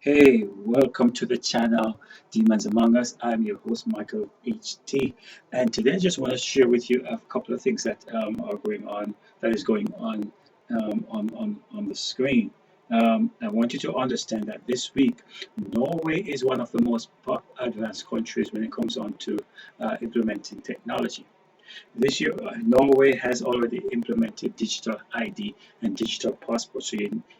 Hey, welcome to the channel Demons Among Us. I'm your host Michael HT, and today I just want to share with you a couple of things that are going on, that is going on the screen. I want you to understand that this week, Norway is one of the most advanced countries when it comes on to implementing technology. This year, Norway has already implemented digital ID and digital passport, so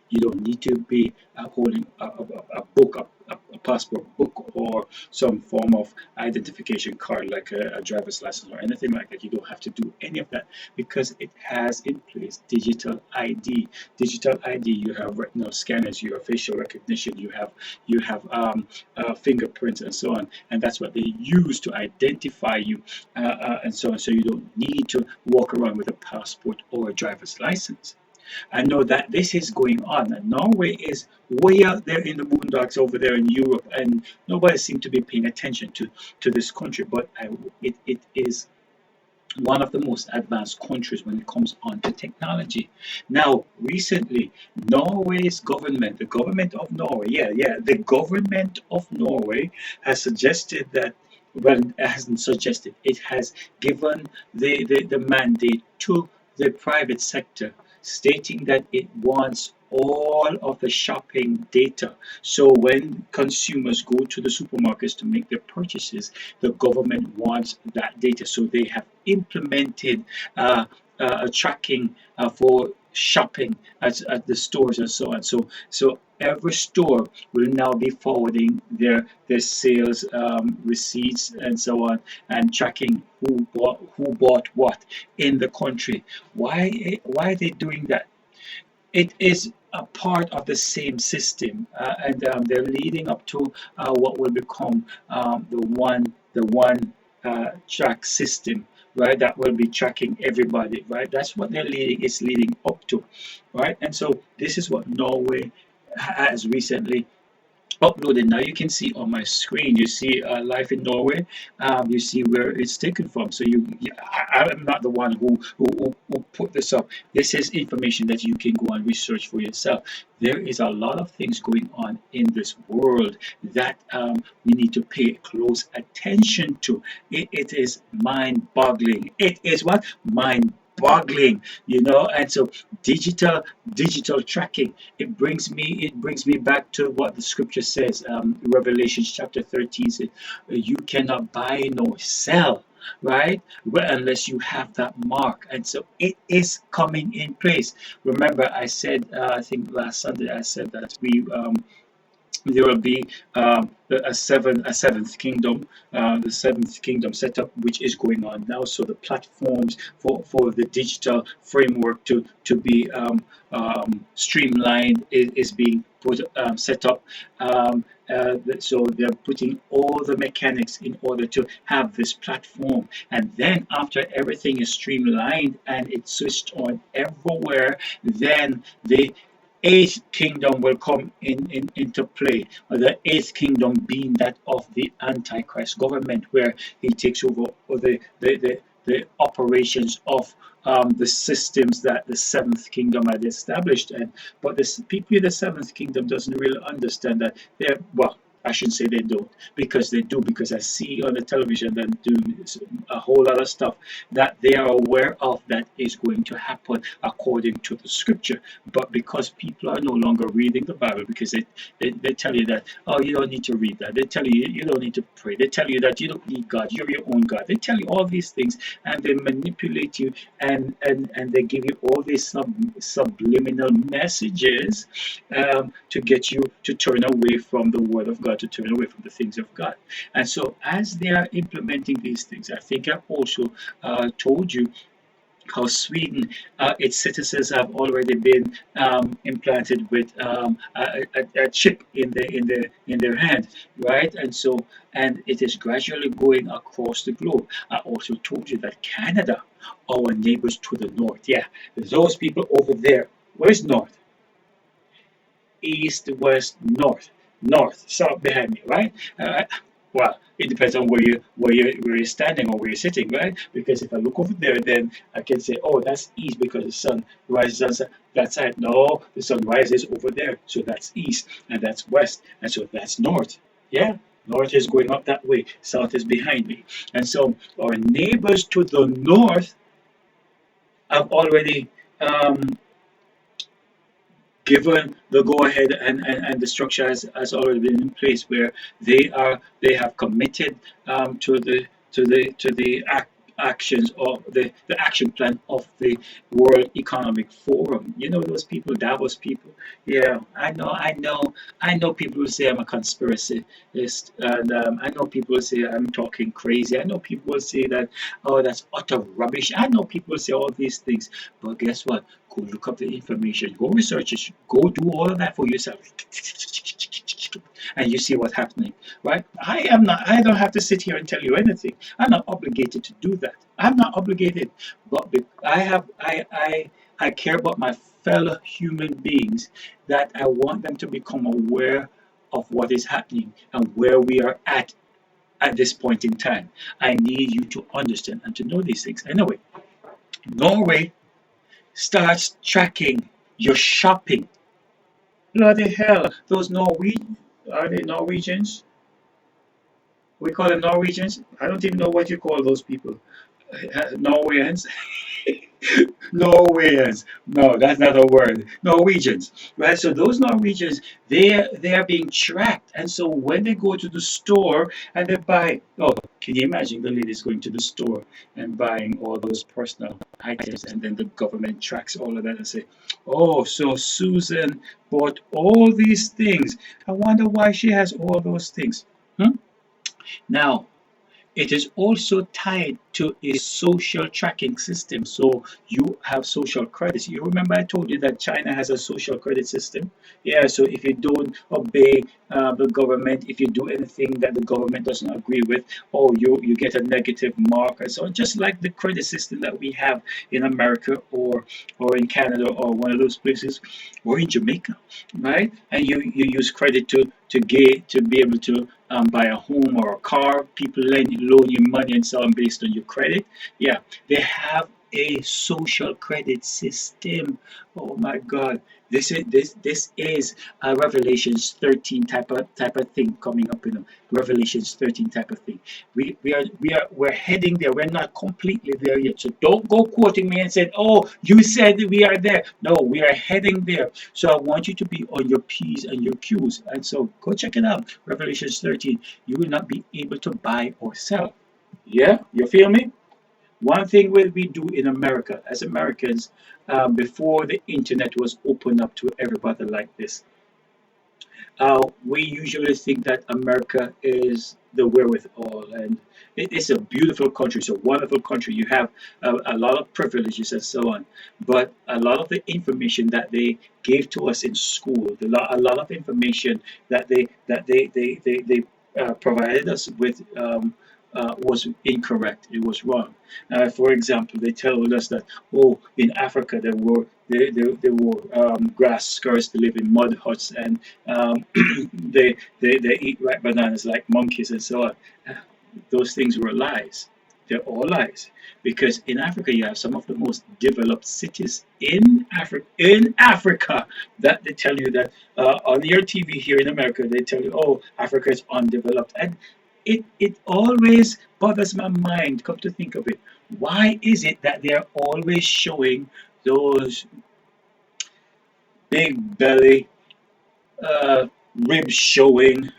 you don't need to be holding a book, a passport book, or some form of identification card like a driver's license or anything like that. You don't have to do any of that because it has in place digital ID. Digital ID, you have retinal scanners, you have facial recognition, you have fingerprints and so on, and that's what they use to identify you and so on. So you don't need to walk around with a passport or a driver's license. I know that this is going on, and Norway is way out there in the boondocks over there in Europe, and nobody seems to be paying attention to this country. But it is one of the most advanced countries when it comes on to technology. Now, recently, Norway's government, the government of Norway, the government of Norway has suggested that, well, it hasn't suggested, it has given the mandate to the private sector, stating that it wants all of the shopping data. So when consumers go to the supermarkets to make their purchases, the government wants that data. So they have implemented a tracking for shopping at the stores and so on. So every store will now be forwarding their sales receipts and so on, and tracking who bought what in the country. Why are they doing that? It is a part of the same system, and they're leading up to what will become the one track system, right? That will be tracking everybody, right? That's what they're leading up to, right? And so this is what Norway has recently uploaded. Now you can see on my screen, you see life in Norway. You see where it's taken from. So I'm not the one who put this up. This is information that you can go and research for yourself. There is a lot of things going on in this world that we need to pay close attention to. It is mind-boggling. It is what? Mind-boggling, and so digital tracking, it brings me back to what the scripture says, Revelation chapter 13 says, you cannot buy nor sell, right? Well, unless you have that mark. And so it is coming in place. Remember, I said, I think last Sunday I said that there will be a seventh kingdom, the seventh kingdom setup, which is going on now. So the platforms for the digital framework to be streamlined is being set up. So they're putting all the mechanics in order to have this platform, and then after everything is streamlined and it's switched on everywhere, then the eighth kingdom will come into play. The eighth kingdom being that of the Antichrist government, where he takes over the operations of the systems that the seventh kingdom had established. But the people in the seventh kingdom doesn't really understand that they're, well, I shouldn't say they don't, because they do, because I see on the television them doing a whole lot of stuff that they are aware of that is going to happen according to the scripture. But because people are no longer reading the Bible, because they tell you that, oh, you don't need to read that. They tell you you don't need to pray. They tell you that you don't need God. You're your own God. They tell you all these things, and they manipulate you, and they give you all these subliminal messages to get you to turn away from the Word of God, to turn away from the things of God. And so, as they are implementing these things, I think I also told you how Sweden, its citizens have already been implanted with a chip in their hand, right? And so, and it is gradually going across the globe. I also told you that Canada, our neighbors to the north, yeah, those people over there. Where's north? East, west, north, south behind me, right? Well, it depends on where you're standing or where you're sitting, right? Because if I look over there, then I can say, oh, that's east because the sun rises on that side. No, the sun rises over there, so that's east, and that's west, and so that's north. Yeah, north is going up that way, south is behind me, and so our neighbors to the north have already um, given the go ahead, and the structure has already been in place where they have committed to the actions of the action plan of the World Economic Forum. You know those people, Davos people. Yeah, I know people who say I'm a conspiracist, and I know people who say I'm talking crazy. I know people who say that, oh, that's utter rubbish. I know people who say all these things, but guess what? Go look up the information, go research it, go do all of that for yourself, and you see what's happening, right? I don't have to sit here and tell you anything. I'm not obligated to do that. I'm not obligated, but I care about my fellow human beings, that I want them to become aware of what is happening and where we are at this point in time. I need you to understand and to know these things. Anyway, Norway starts tracking your shopping. Bloody hell, those Norwegians, are they Norwegians? We call them Norwegians. I don't even know what you call those people. Norwegians. Norwegians. No, that's not a word. Norwegians, right? So those Norwegians, they are being tracked, and so when they go to the store and they buy, oh, can you imagine the ladies going to the store and buying all those personal items, and then the government tracks all of that and say, oh, so Susan bought all these things. I wonder why she has all those things. Hmm? Now, it is also tied to a social tracking system. So you have social credits. You remember I told you that China has a social credit system? Yeah, so if you don't obey the government, if you do anything that the government doesn't agree with, oh, you get a negative mark. And so just like the credit system that we have in America, or in Canada, or one of those places, or in Jamaica, right? And you use credit to be able to buy a home or a car. People loan you money and so on based on your credit. Yeah, they have a social credit system. Oh my God, this is a Revelations 13 type of thing coming up. Revelations 13 type of thing. We're heading there. We're not completely there yet. So don't go quoting me and say, oh, you said we are there. No, we are heading there. So I want you to be on your P's and your Q's. And so go check it out. Revelations 13. You will not be able to buy or sell. Yeah, you feel me? One thing we do in America, as Americans, before the internet was opened up to everybody like this, we usually think that America is the wherewithal, and it is a beautiful country. It's a wonderful country. You have a lot of privileges and so on, but a lot of the information that they gave to us in school, a lot of information that they provided us with, was incorrect. It was wrong. For example, they told us that, oh, in Africa there were grass skirts. They live in mud huts, and they eat ripe bananas like monkeys and so on. Those things were lies. They're all lies, because in Africa you have some of the most developed cities in Africa that they tell you that, on your TV here in America they tell you, oh, Africa is undeveloped, and it always bothers my mind. Come to think of it, why is it that they're always showing those big belly, ribs showing,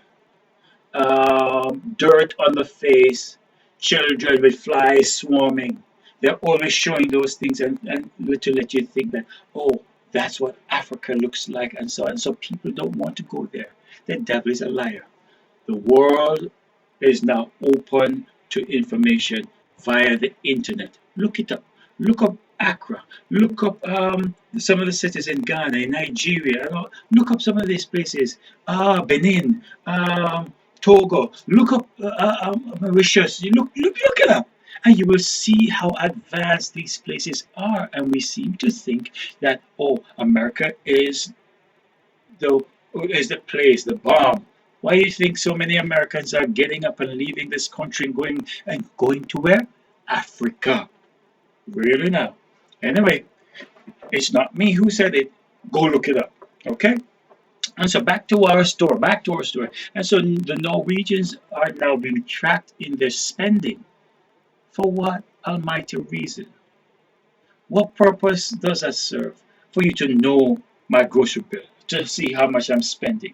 dirt on the face, children with flies swarming? They're always showing those things, and to let you think that, oh, that's what Africa looks like, and so on. So people don't want to go there. The devil is a liar. The world is now open to information via the internet. Look it up. Look up Accra. Look up some of the cities in Ghana, in Nigeria. Look up some of these places. Benin, Togo. Look up Mauritius. Look it up. And you will see how advanced these places are. And we seem to think that, oh, America the is the place, the bomb. Why do you think so many Americans are getting up and leaving this country and going to where? Africa. Really now. Anyway, it's not me who said it. Go look it up. Okay? And so back to our story. And so the Norwegians are now being tracked in their spending. For what almighty reason? What purpose does that serve? For you to know my grocery bill, to see how much I'm spending.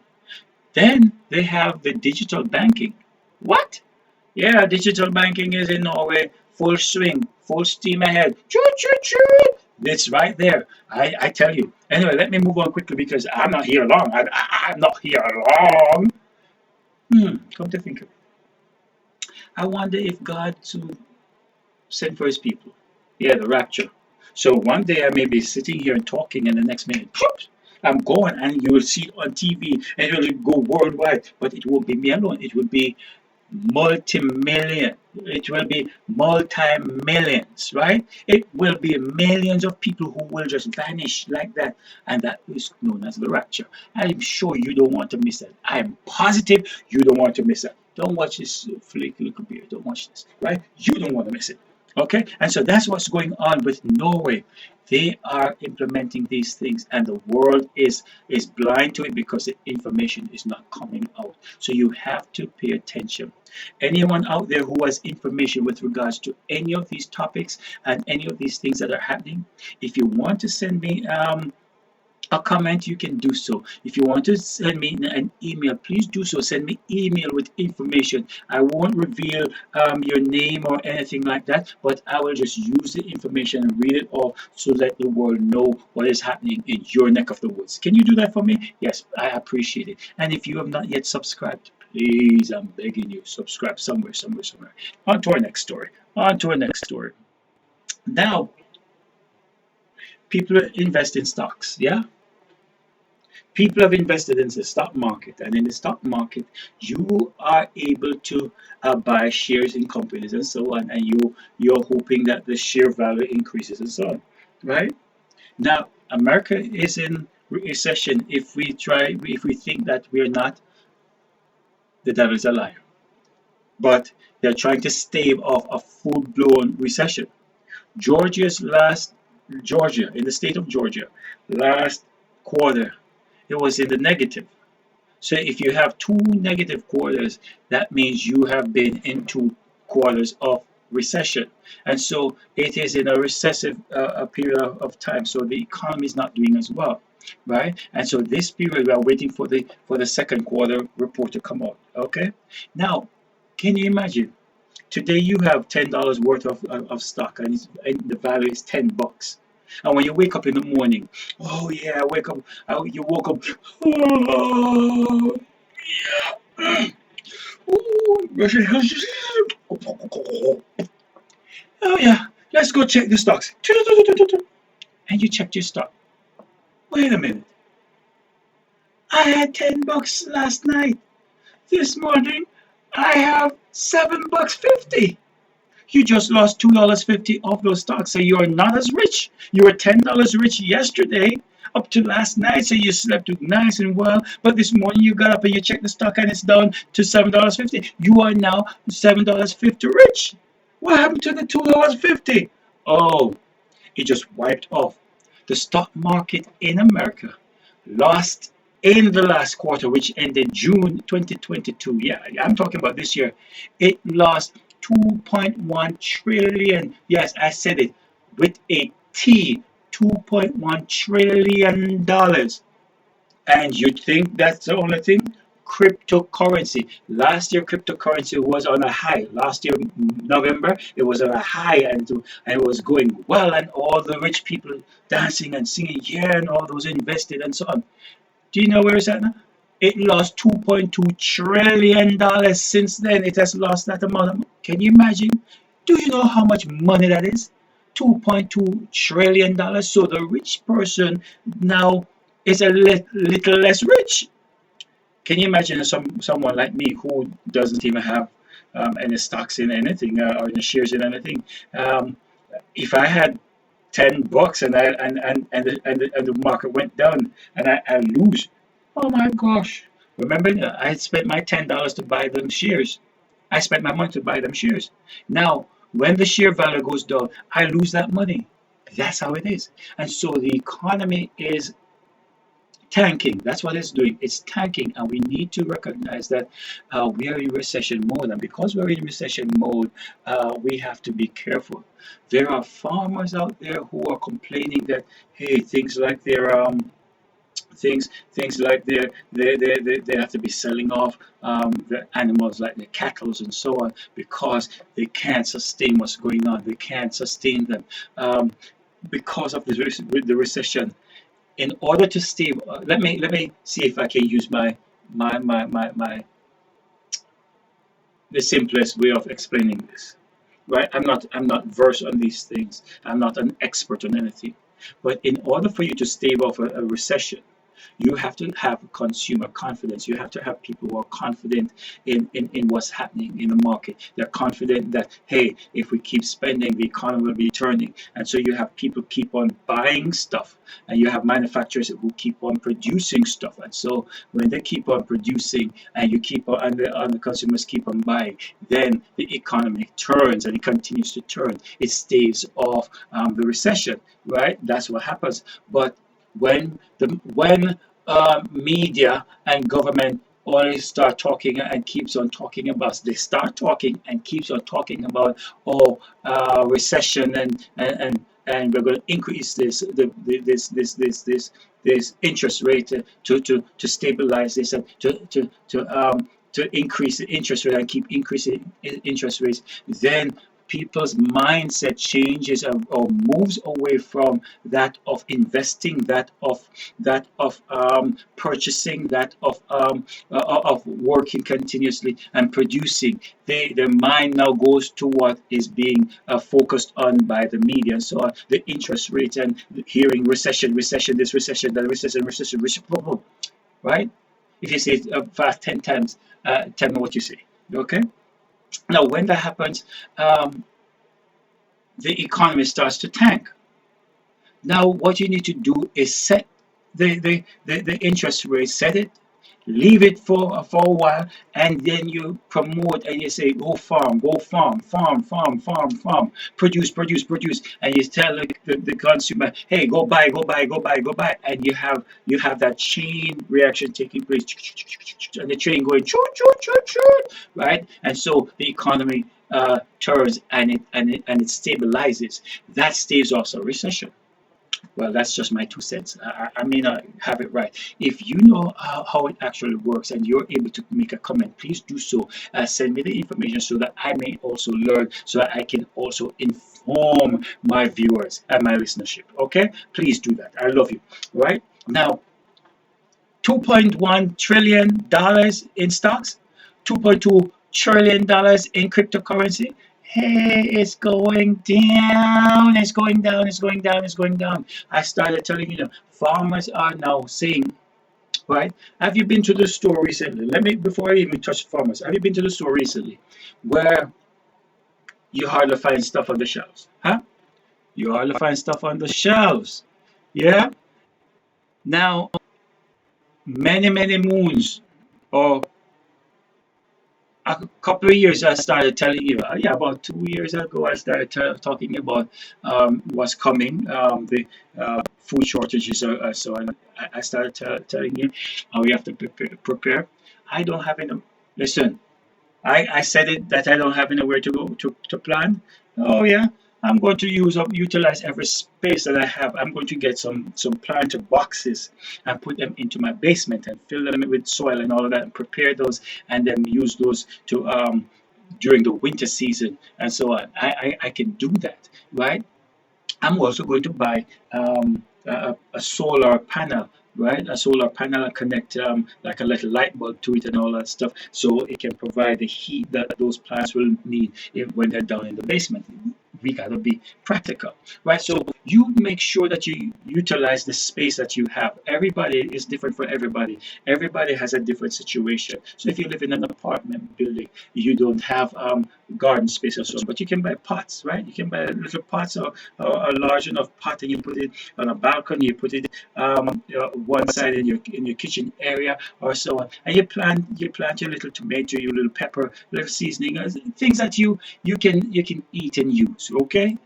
Then they have the digital banking. What? Yeah, digital banking is in Norway, full swing, full steam ahead. Choo choo choo. It's right there. I tell you. Anyway, let me move on quickly because I'm not here long. I'm not here long. Come to think of it, I wonder if God to send for His people. Yeah, the rapture. So one day I may be sitting here and talking, and the next minute, poof, I'm going, and you will see it on TV, and it will go worldwide. But it won't be me alone. It will be multi-million. It will be multi-millions, right? It will be millions of people who will just vanish like that, and that is known as the rapture. I'm sure you don't want to miss that. I'm positive you don't want to miss that. Don't watch this flaky little beer. Don't watch this, right? You don't want to miss it. Okay, and so that's what's going on with Norway. They are implementing these things, and the world is blind to it because the information is not coming out. So you have to pay attention. Anyone out there who has information with regards to any of these topics and any of these things that are happening, if you want to send me a comment, you can do so. If you want to send me an email, please do so. Send me email with information. I won't reveal your name or anything like that, but I will just use the information and read it all to let the world know what is happening in your neck of the woods. Can you do that for me? Yes, I appreciate it. And if you have not yet subscribed, please, I'm begging you, subscribe somewhere, somewhere, somewhere. On to our next story. On to our next story. Now, people invest in stocks, yeah? People have invested in the stock market, and in the stock market you are able to buy shares in companies and so on, and you're hoping that the share value increases and so on, right? Now America is in recession. If we think that we're not, the devil is a liar. But they're trying to stave off a full-blown recession. Georgia, in the state of Georgia, last quarter, it was in the negative. So if you have two negative quarters, that means you have been in 2 quarters of recession. And so it is in a recessive period of time. So the economy is not doing as well, right? And so this period, we are waiting for the second quarter report to come out. Okay. Now, can you imagine? Today you have $10 worth of stock, and the value is $10. And when you wake up in the morning, oh yeah, I wake up, you woke up, oh, oh yeah, let's go check the stocks. And you checked your stock. Wait a minute, I had $10 last night. This morning, I have $7.50. You just lost $2.50 off those stocks, so you are not as rich. You were $10 rich yesterday up to last night, so you slept nice and well. But this morning you got up and you checked the stock and it's down to $7.50. You are now $7.50 rich. What happened to the $2.50? Oh, it just wiped off. The stock market in America lost in the last quarter, which ended June 2022. Yeah, I'm talking about this year. It lost 2.1 trillion. Yes, I said it with a T. $2.1 trillion. And you think that's the only thing? Cryptocurrency. Last year, cryptocurrency was on a high. Last year, November, it was on a high, and it was going well, and all the rich people dancing and singing, yeah, and all those invested and so on. Do you know where it's at now? It lost $2.2 trillion since then. It has lost that amount. Can you imagine? Do you know how much money that is? $2.2 trillion. So the rich person now is a little less rich. Can you imagine someone like me who doesn't even have any stocks in anything or any shares in anything? Um, if I had $10 and the market went down and I lose, oh my gosh, Remember, I spent my $10 to buy them shares. I spent my money to buy them shares. Now, when the share value goes down, I lose that money. That's how it is. And so the economy is tanking. That's what it's doing. It's tanking, and we need to recognize that we are in recession mode. And because we're in recession mode, we have to be careful. There are farmers out there who are complaining that hey, things like they have to be selling off the animals like the cattle and so on because they can't sustain what's going on. They can't sustain them because of the recession. In order to stay, let me see if I can use my the simplest way of explaining this. Right? I'm not versed on these things. I'm not an expert on anything. But in order for you to stave off a recession, you have to have consumer confidence. You have to have people who are confident in what's happening in the market. They're confident that, hey, if we keep spending, the economy will be turning. And so you have people keep on buying stuff, and you have manufacturers who keep on producing stuff. And so when they keep on producing and you keep on, and the consumers keep on buying, then the economy turns and it continues to turn. It staves off the recession, right? That's what happens. But when media and government always start talking and keeps on talking about, they start talking and keeps on talking about recession and we're going to increase this interest rate to stabilize this and to increase the interest rate and keep increasing interest rates, then people's mindset changes or moves away from that of investing, that of purchasing, that of working continuously and producing. Their mind now goes to what is being focused on by the media. And so the interest rate and hearing recession, recession, this recession, that recession, recession, recession, right? If you say it fast 10 times, tell me what you say. Okay? Now, when that happens, the economy starts to tank. Now, what you need to do is set the interest rate, set it, leave it for a while, and then you promote and you say, go farm, farm, farm, farm, farm, produce, produce, produce, and you tell the consumer, hey, go buy, go buy, go buy, go buy, and you have that chain reaction taking place, and the train going, choo, choo, choo, choo, right? And so the economy turns and it stabilizes. That staves off a recession. Well, that's just my 2 cents. I may not have it right. If you know how it actually works and you're able to make a comment, please do so. Send me the information so that I may also learn, so that I can also inform my viewers and my listenership. Okay? Please do that. I love you. All right? Now, $2.1 trillion in stocks, $2.2 trillion in cryptocurrency. Hey, it's going down, it's going down, it's going down, it's going down. I started telling you, farmers are now saying, right? Have you been to the store recently? Before I even touch farmers, have you been to the store recently where you hardly find stuff on the shelves? Huh? You hardly find stuff on the shelves. Yeah? Now, many, many moons or a couple of years I started telling you, yeah, about 2 years ago, I started talking about what's coming, the food shortages. So I started telling you how we have to prepare. I don't have any, listen, I said it that I don't have anywhere to go to plan. Oh yeah, I'm going to utilize every space that I have. I'm going to get some planter boxes and put them into my basement and fill them with soil and all of that and prepare those and then use those to during the winter season and so on. I can do that, right? I'm also going to buy a solar panel, right? A solar panel and connect like a little light bulb to it and all that stuff, so it can provide the heat that those plants will need when they're down in the basement. we got to be practical, right? So you make sure that you utilize the space that you have. Everybody is different for everybody. Everybody has a different situation. So if you live in an apartment building, you don't have garden space or so, but you can buy pots, right? You can buy little pots, or a large enough pot, and you put it on a balcony. You put it one side in your kitchen area or so on, and you plant your little tomato, your little pepper, little seasoning, things that you can eat and use. Okay,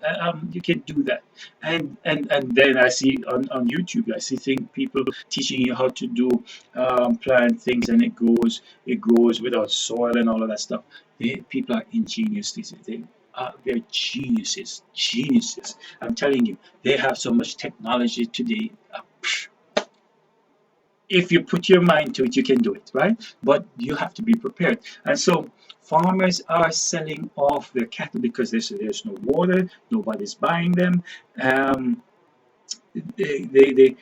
you can do that. And then I see on YouTube, I see people teaching you how to do plant things, and it grows without soil and all of that stuff. People are ingenious. They're geniuses. I'm telling you, they have so much technology today. If you put your mind to it, you can do it, right? But you have to be prepared. And so farmers are selling off their cattle because there's no water, nobody's buying them. Um, the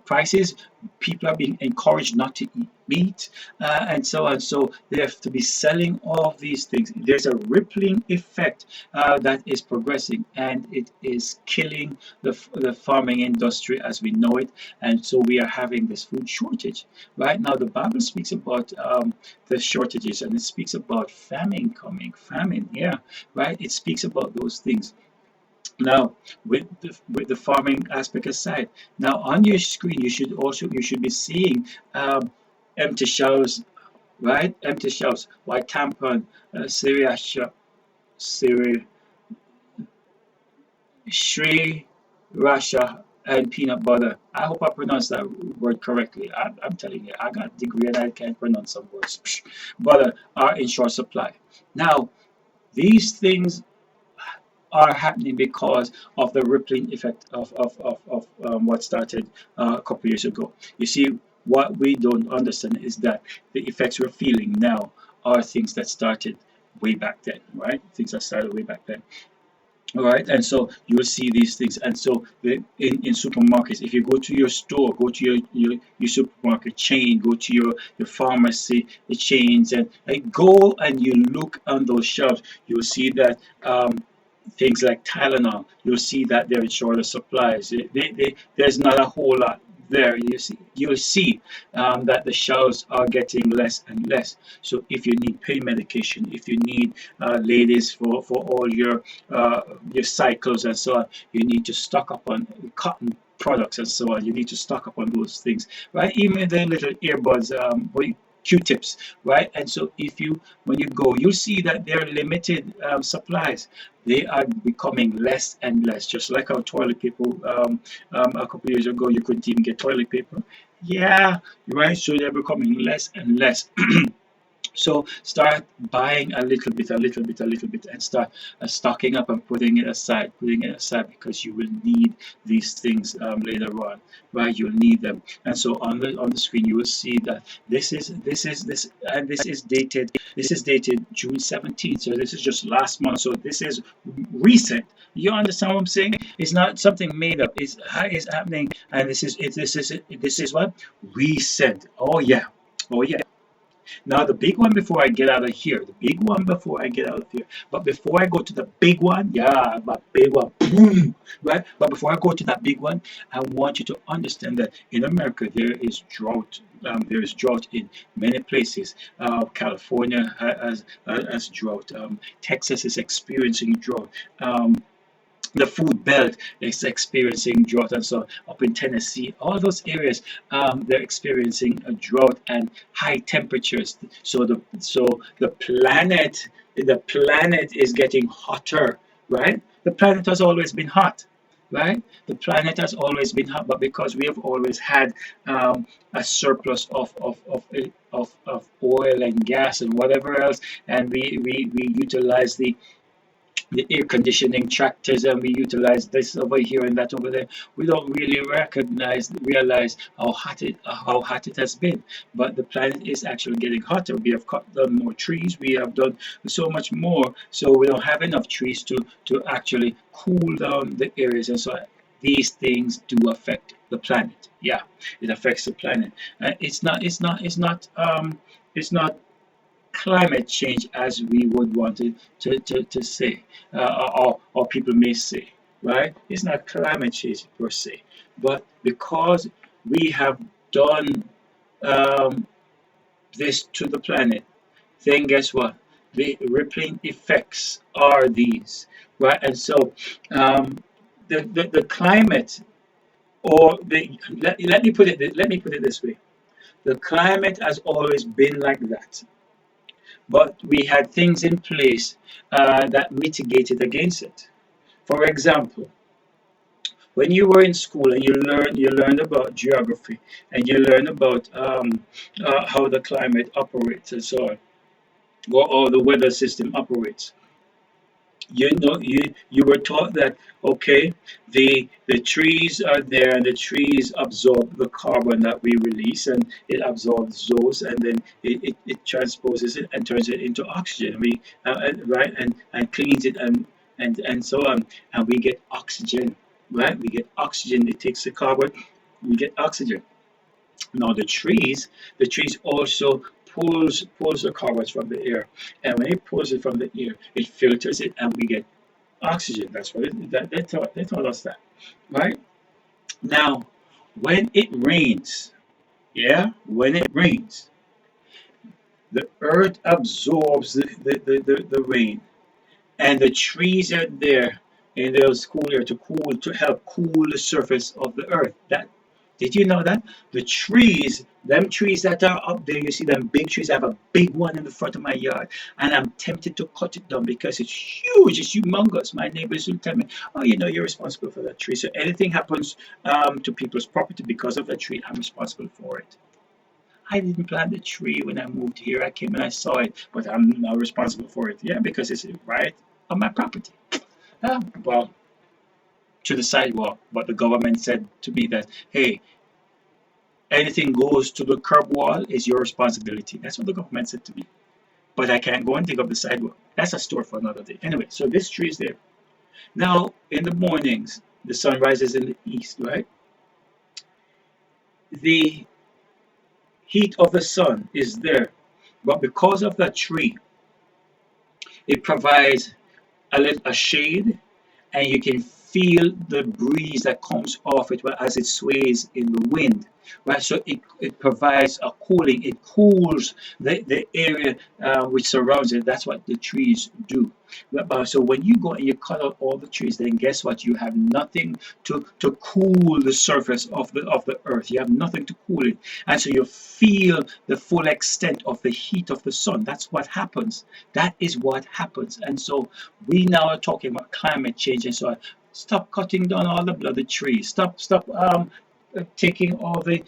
prices, people are being encouraged not to eat meat, and so on. So they have to be selling all of these things. There's a rippling effect that is progressing, and it is killing the farming industry as we know it. And so we are having this food shortage right now. The Bible speaks about the shortages, and it speaks about famine coming. Famine, yeah, right. It speaks about those things. Now, with the farming aspect aside, now on your screen you should be seeing empty shelves, right? Empty shelves, white tampon, sriracha, sri, Sri Rasha, and peanut butter. I hope I pronounced that word correctly. I'm telling you, I got a degree and I can't pronounce some words. Butter are in short supply. Now, these things are happening because of the rippling effect of what started a couple years ago. You see, what we don't understand is that the effects we're feeling now are things that started way back then, right? Things that started way back then. All right, and so you will see these things. And so in supermarkets, if you go to your store, go to your supermarket chain, go to your pharmacy, the chains, and go and you look on those shelves, you'll see that things like Tylenol, you'll see that they're in shorter supplies. There's not a whole lot there. You'll see that the shelves are getting less and less. So if you need pain medication, if you need ladies for all your cycles and so on, you need to stock up on cotton products and so on. You need to stock up on those things, right? Even the little earbuds, Q-tips, right? And so when you go, you'll see that there are limited supplies. They are becoming less and less, just like our toilet paper. A couple of years ago, you couldn't even get toilet paper. Yeah, right. So they're becoming less and less. So start buying a little bit, a little bit, a little bit, and start stocking up and putting it aside, because you will need these things later on, right? You'll need them. And so on the screen you will see that this is dated June 17th. So this is just last month. So this is recent. You understand what I'm saying? It's not something made up. It's happening, and this is what recent. Oh yeah. Oh yeah. Now, the big one before I get out of here, but before I go to the big one, yeah, but big one, boom, right? But before I go to that big one, I want you to understand that in America there is drought. There is drought in many places. California has drought. Texas is experiencing drought. The food belt is experiencing drought, and so up in Tennessee, all those areas, they're experiencing a drought and high temperatures. So the planet is getting hotter, right? The planet has always been hot, right? The planet has always been hot, but because we have always had a surplus of oil and gas and whatever else, and we utilize the air conditioning tractors, and we utilize this over here and that over there. We don't really realize how hot it has been. But the planet is actually getting hotter. We have cut down more trees. We have done so much more. So we don't have enough trees to actually cool down the areas, and so these things do affect the planet. Yeah, it affects the planet. It's not climate change as we would want it to say, or people may say, right? It's not climate change per se, but because we have done um, this to the planet, then guess what? The rippling effects are these, right? And so the climate, or let me put it this way: the climate has always been like that, but we had things in place that mitigated against it. For example, when you were in school and you learned about geography, and you learned about how the climate operates and so on, or the weather system operates. You were taught that, okay, the trees are there, and the trees absorb the carbon that we release, and it absorbs those, and then it transposes it and turns it into oxygen. Right, and cleans it, and so on, and we get oxygen. Right, we get oxygen. It takes the carbon, we get oxygen. Now the trees also pulls the carbon from the air, and when it pulls it from the air, it filters it, and we get oxygen. That's what they taught us that, right? Now, when it rains, yeah, when it rains, the earth absorbs the rain, and the trees are there in those cool air to help cool the surface of the earth. That did you know that the trees, them trees that are up there, you see them big trees. I have a big one in the front of my yard, and I'm tempted to cut it down because it's huge, it's humongous. My neighbors will tell me, "Oh, you're responsible for that tree. So anything happens to people's property because of that tree, I'm responsible for it." I didn't plant the tree when I moved here. I came and I saw it, but I'm not responsible for it. Yeah, because it's right on my property. Well, to the sidewalk, but the government said to me that, hey, anything goes to the curb wall is your responsibility. That's what the government said to me. But I can't go and dig up the sidewalk. That's a story for another day. Anyway, so this tree is there. Now, in the mornings, the sun rises in the east, right? The heat of the sun is there. But because of that tree, it provides a shade, and you can feel the breeze that comes off it as it sways in the wind, right? So it provides a cooling. It cools the area which surrounds it. That's what the trees do. So when you go and you cut out all the trees, then guess what? You have nothing to cool the surface of the earth. You have nothing to cool it, and so you feel the full extent of the heat of the sun. That's what happens. That is what happens. And so we now are talking about climate change, and so stop cutting down all the bloody trees. Stop taking all the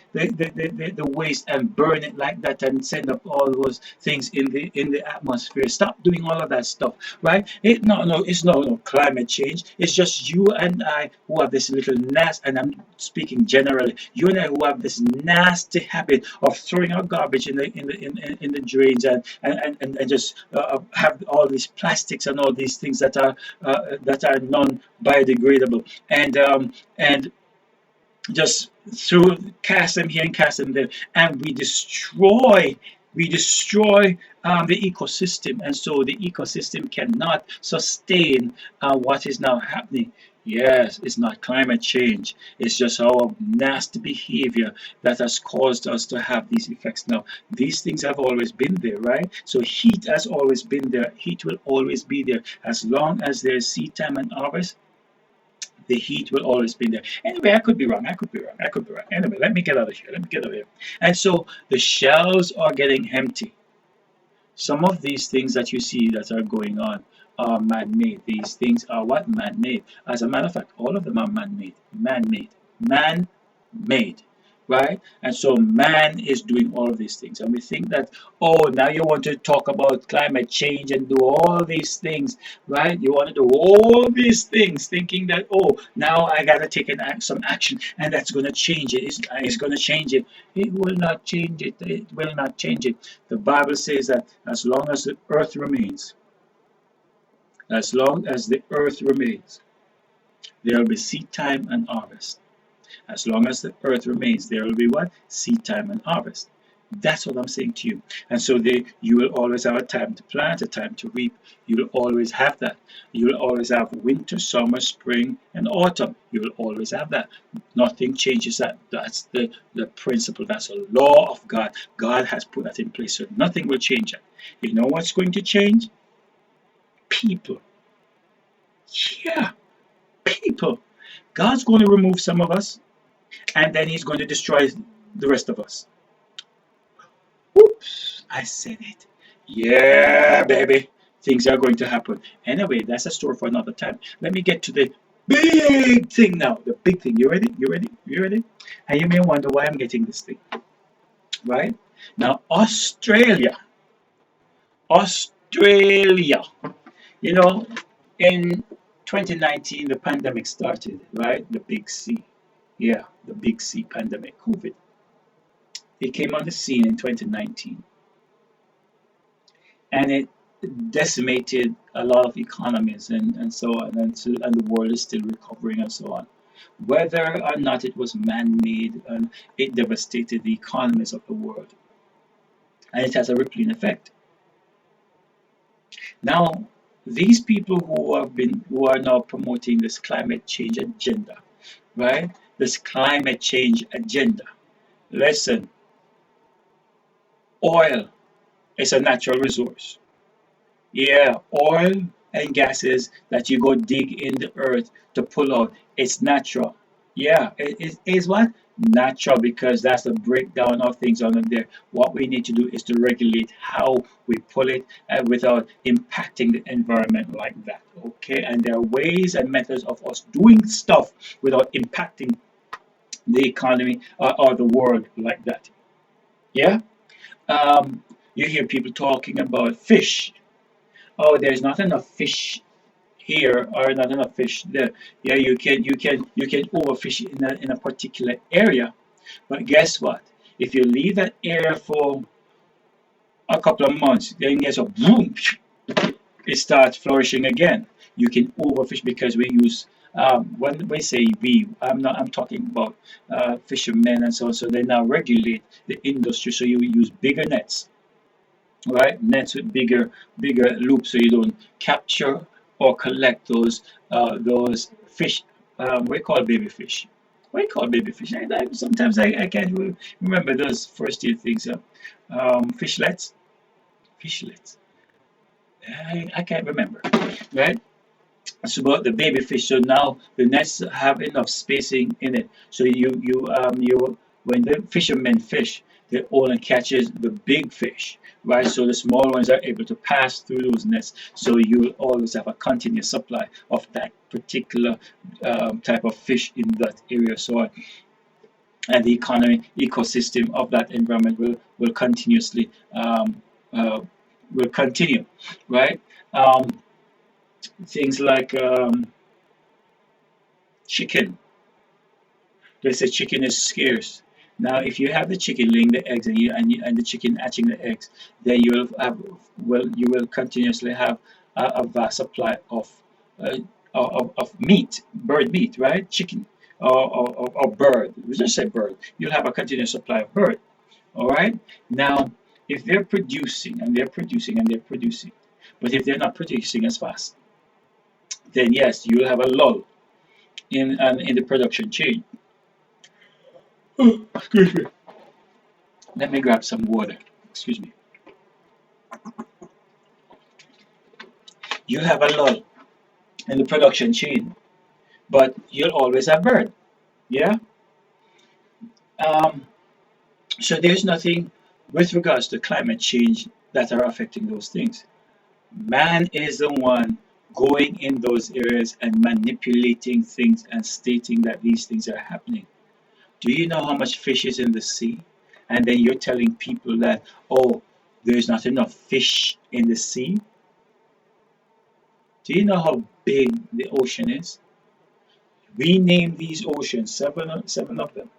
waste and burn it like that, and send up all those things in the atmosphere. Stop doing all of that stuff, right? It's no climate change. It's just you and I who have this little and I'm speaking generally. You and I who have this nasty habit of throwing out garbage in the drains, and just have all these plastics and all these things that are non biodegradable, and just through cast them here and cast them there, and we destroy the ecosystem, and so the ecosystem cannot sustain what is now happening. Yes, it's not climate change. It's just our nasty behavior that has caused us to have these effects. Now, these things have always been there, right? So heat has always been there. Heat will always be there. As long as there's seed time and harvest, the heat will always be there. Anyway, I could be wrong. I could be wrong. I could be wrong. Anyway, let me get out of here. Let me get out of here. And so the shelves are getting empty. Some of these things that you see that are going on are man-made. These things are what? Man-made. As a matter of fact, all of them are man-made. Man-made. Man-made. Right? And so man is doing all of these things. And we think that, oh, now you want to talk about climate change and do all these things, right? You want to do all these things thinking that, oh, now I got to take some action, and that's going to change it. It's going to change it. It will not change it. It will not change it. The Bible says that as long as the earth remains, as long as the earth remains, there will be seed time and harvest. As long as the earth remains, there will be what? Seed time and harvest. That's what I'm saying to you. And so you will always have a time to plant, a time to reap. You will always have that. You will always have winter, summer, spring, and autumn. You will always have that. Nothing changes that. That's the principle. That's a law of God. God has put that in place. So nothing will change it. You know what's going to change? People. Yeah, people. God's going to remove some of us, and then He's going to destroy the rest of us. Oops, I said it. Yeah, baby. Things are going to happen. Anyway, that's a story for another time. Let me get to the big thing now. The big thing. You ready? You ready? You ready? And you may wonder why I'm getting this thing. Right? Now, Australia. Australia. You know, in 2019, the pandemic started, right? The big C. Yeah, the big C pandemic, COVID. It came on the scene in 2019, and it decimated a lot of economies and so on, and the world is still recovering and so on. Whether or not it was man-made, and it devastated the economies of the world, and it has a rippling effect. Now, these people who are now promoting this climate change agenda, right? This climate change agenda. Listen, oil is a natural resource. Yeah, oil and gases that you go dig in the earth to pull out, it's natural. Yeah, it is what? Natural, because that's the breakdown of things on there. What we need to do is to regulate how we pull it without impacting the environment like that. Okay, and there are ways and methods of us doing stuff without impacting the economy or the world like that. Yeah, you hear people talking about fish. Oh, there's not enough fish here or not enough fish there. Yeah, you can overfish in a particular area, but guess what? If you leave that area for a couple of months, then guess what? Boom, it starts flourishing again. You can overfish because we use when we say we, I'm talking about fishermen and so on. So they now regulate the industry. So you use bigger nets, right? Nets with bigger loops, so you don't capture or collect those fish. We call baby fish. We call baby fish. Sometimes I can't remember those first year things. Fishlets, fishlets. I can't remember, right? It's about the baby fish. So now the nets have enough spacing in it. So you when the fishermen fish, they only catches the big fish, right? So the small ones are able to pass through those nets. So you will always have a continuous supply of that particular type of fish in that area. So and the economy ecosystem of that environment will continuously uh, will continue, right? Um, Things like chicken. They say chicken is scarce. Now, if you have the chicken laying the eggs and the chicken hatching the eggs, then you will continuously have a vast supply uh, of meat, bird meat, right? Chicken or bird. We just say bird. You'll have a continuous supply of bird. All right. Now, if they're producing and they're producing and they're producing, but if they're not producing as fast, then yes, you'll have a lull in the production chain. Excuse me. Let me grab some water. Excuse me. You'll have a lull in the production chain, but you'll always have bird. Yeah. Um, so there's nothing with regards to climate change that are affecting those things. Man is the one going in those areas and manipulating things and stating that these things are happening. Do you know how much fish is in the sea? And then you're telling people that, oh, there's not enough fish in the sea. Do you know how big the ocean is? We name these oceans, seven of them.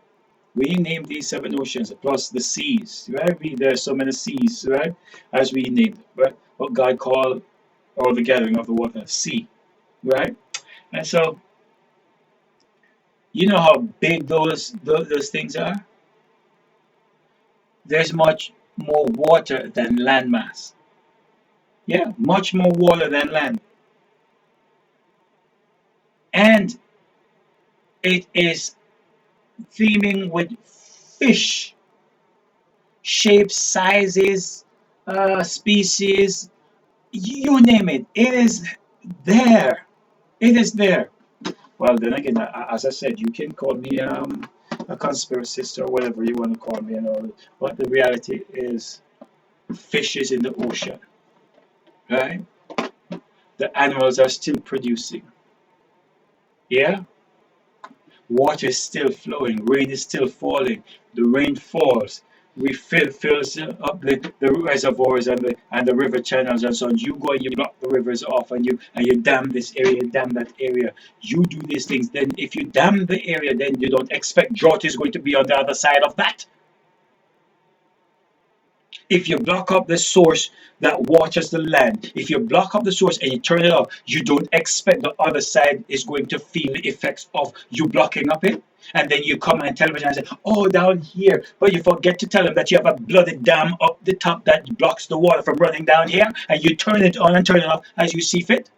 We name these seven oceans plus the seas, right? There are so many seas, right? As we name them, right? What God called all the gathering of the water, sea, right? And so, you know how big those things are. there's much more water than land mass. Yeah, much more water than land. And it is teeming with fish, shapes, sizes, species, you name it. It is there. It is there. Well, then again, as I said, you can call me a conspiracist or whatever you want to call me, but the reality is, fish is in the ocean, right? The animals are still producing. Yeah, water is still flowing, rain is still falling. The rain falls, we fills up the reservoirs and the river channels and so on. You go and you block the rivers off, and you dam this area, dam that area. You do these things. Then if you dam the area, then you don't expect drought is going to be on the other side of that. If you block up the source that waters the land, if you block up the source and you turn it off, you don't expect the other side is going to feel the effects of you blocking up it. And then you come on television and say, oh, down here. But you forget to tell them that you have a bloody dam up the top that blocks the water from running down here. And you turn it on and turn it off as you see fit.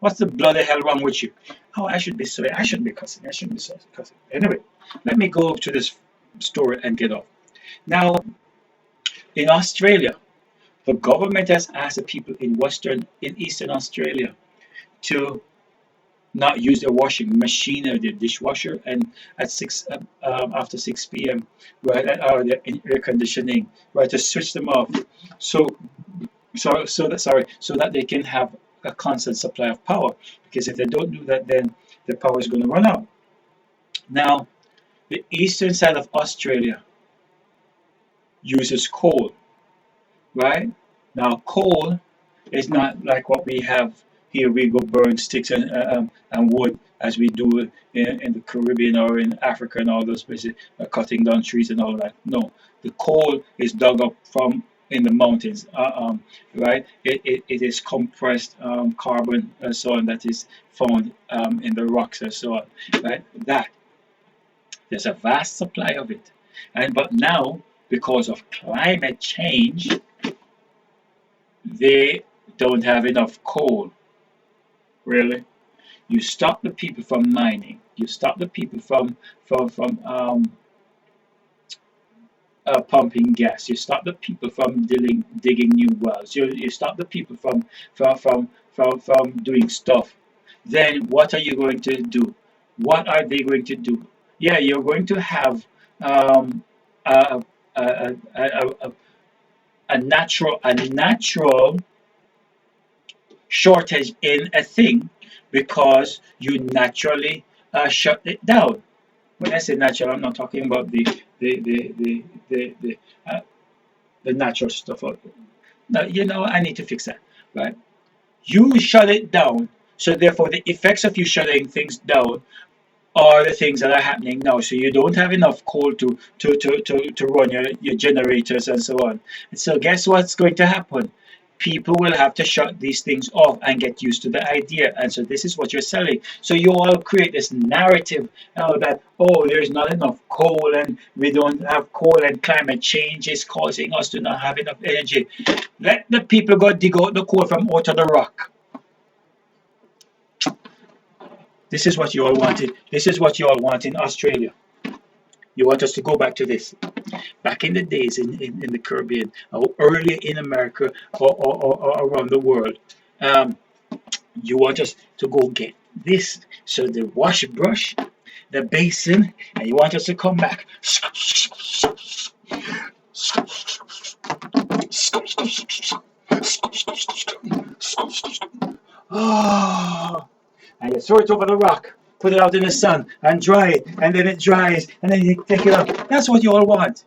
What's the bloody hell wrong with you? Oh, I should be sorry. I shouldn't be cussing. I shouldn't be cussing. Anyway, let me go to this story and get off. Now, in Australia, the government has asked the people in Eastern Australia to not use their washing machine or their dishwasher, and at after 6 p.m., right, or the air conditioning, right, to switch them off, so so that they can have a constant supply of power. Because if they don't do that, then the power is going to run out. Now, the eastern side of Australia uses coal, right? Now, coal is not like what we have here. We go burn sticks and wood as we do in the Caribbean or in Africa and all those places, cutting down trees and all that. No, the coal is dug up from in the mountains, right? It is compressed carbon and so on that is found in the rocks and so on, right? That there's a vast supply of it, but now because of climate change, they don't have enough coal. Really, you stop the people from mining. You stop the people from pumping gas. You stop the people from digging new wells. You stop the people from doing stuff. Then what are you going to do? What are they going to do? Yeah, you're going to have a, a, a, a, a natural shortage in a thing because you naturally shut it down. When I say natural, I'm not talking about the, uh, the natural stuff. No, I need to fix that, right? You shut it down, so therefore the effects of you shutting things down are the things that are happening now. So you don't have enough coal to run your generators and so on. And so guess what's going to happen? People will have to shut these things off and get used to the idea. And so this is what you're selling. So you all create this narrative that, oh, there's not enough coal and we don't have coal and climate change is causing us to not have enough energy. Let the people go dig out the coal from out of the rock. This is what you all wanted. This is what you all want in Australia. You want us to go back to this. Back in the days in the Caribbean, or earlier in America or around the world, you want us to go get this. So the wash brush, the basin, and you want us to come back. Oh, and you throw it over the rock, put it out in the sun, and dry it, and then it dries, and then you take it out. That's what you all want.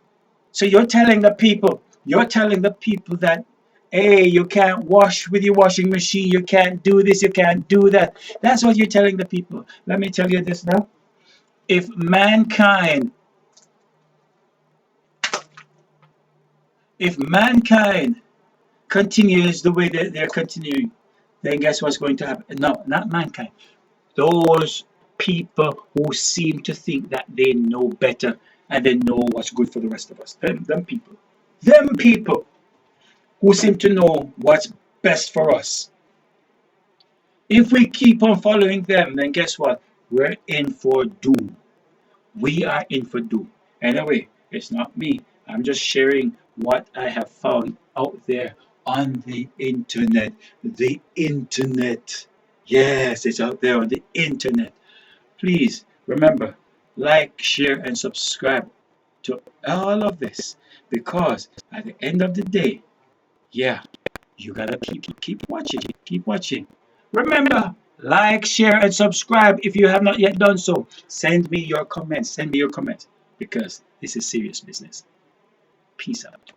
So you're telling the people that, hey, you can't wash with your washing machine, you can't do this, you can't do that. That's what you're telling the people. Let me tell you this now. If mankind continues the way that they're continuing, then guess what's going to happen? No, not mankind. Those people who seem to think that they know better, and they know what's good for the rest of us. Them people who seem to know what's best for us. If we keep on following them, then guess what? We're in for doom. We are in for doom. Anyway, it's not me. I'm just sharing what I have found out there on the internet. The internet. Yes, it's out there on the internet. Please remember, like, share, and subscribe to all of this because at the end of the day, yeah, you gotta keep watching, keep watching. Remember, like, share, and subscribe if you have not yet done so. Send me your comments. Send me your comments because this is serious business. Peace out.